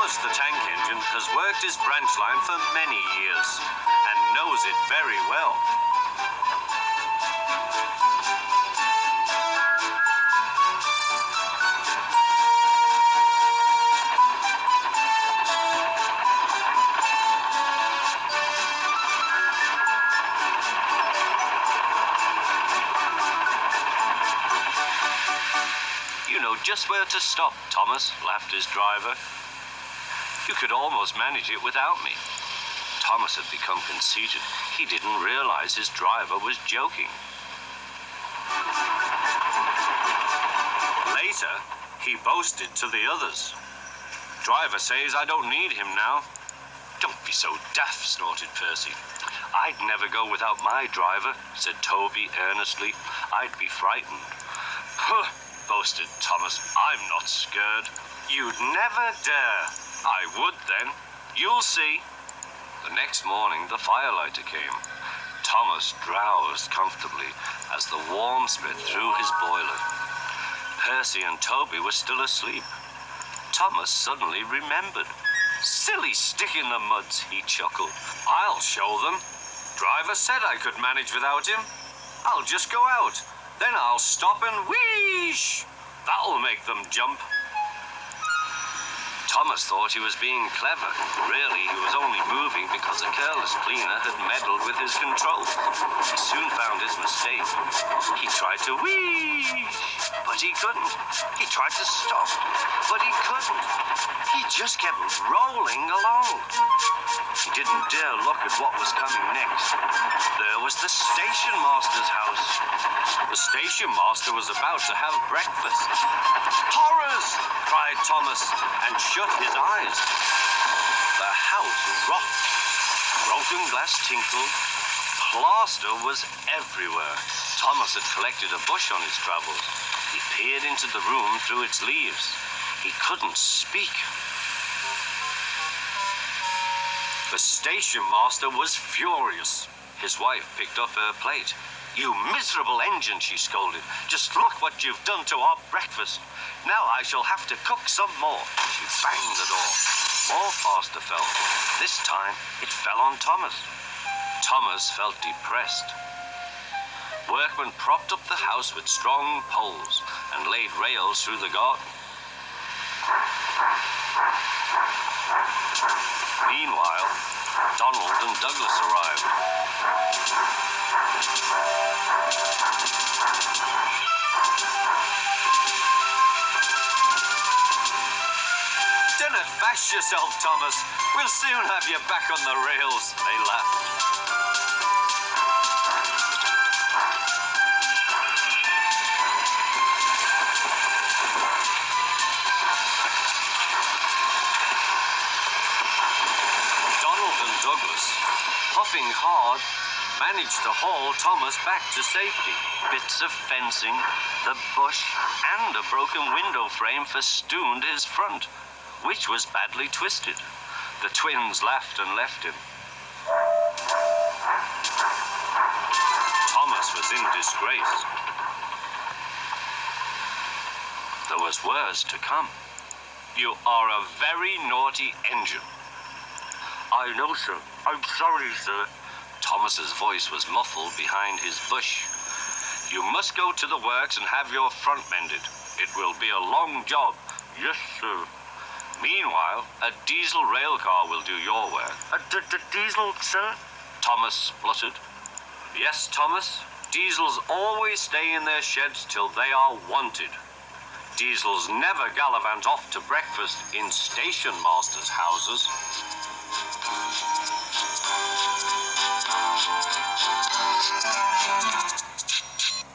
Thomas the Tank Engine has worked his branch line for many years and knows it very well. You know just where to stop, Thomas, laughed his driver. You could almost manage it without me. Thomas had become conceited. He didn't realize his driver was joking. Later, he boasted to the others. Driver says I don't need him now. Don't be so daft, snorted Percy. I'd never go without my driver, said Toby earnestly. I'd be frightened. Huh, boasted Thomas. I'm not scared. You'd never dare. I would then. You'll see. The next morning, the firelighter came. Thomas drowsed comfortably as the warmth spread through his boiler. Percy and Toby were still asleep. Thomas suddenly remembered. Silly stick in the muds, he chuckled. I'll show them. Driver said I could manage without him. I'll just go out. Then I'll stop and wheesh. That'll make them jump. Thomas thought he was being clever. Really, he was only moving because a careless cleaner had meddled with his controls. He soon found his mistake. He tried to whee, but he couldn't. He tried to stop, but he couldn't. He just kept rolling along. He didn't dare look at what was coming next. There was the station master's house. The station master was about to have breakfast. Horrors! Cried Thomas and shut his eyes. The house rocked. Broken glass tinkled. Plaster was everywhere. Thomas had collected a bush on his travels. He peered into the room through its leaves. He couldn't speak. The station master was furious. His wife picked up her plate. You miserable engine, she scolded. Just look what you've done to our breakfast. Now I shall have to cook some more. She banged the door. More plaster fell. This time it fell on Thomas. Thomas felt depressed. Workmen propped up the house with strong poles and laid rails through the garden. Meanwhile, Donald and Douglas arrived. Don't fash yourself, Thomas. We'll soon have you back on the rails, they laughed. Douglas, puffing hard, managed to haul Thomas back to safety. Bits of fencing, the bush, and a broken window frame festooned his front, which was badly twisted. The twins laughed and left him. Thomas was in disgrace. There was worse to come. You are a very naughty engine. I know, sir. I'm sorry, sir. Thomas's voice was muffled behind his bush. You must go to the works and have your front mended. It will be a long job. Yes, sir. Meanwhile, a diesel rail car will do your work. Diesel, sir? Thomas spluttered. Yes, Thomas. Diesels always stay in their sheds till they are wanted. Diesels never gallivant off to breakfast in station masters' houses.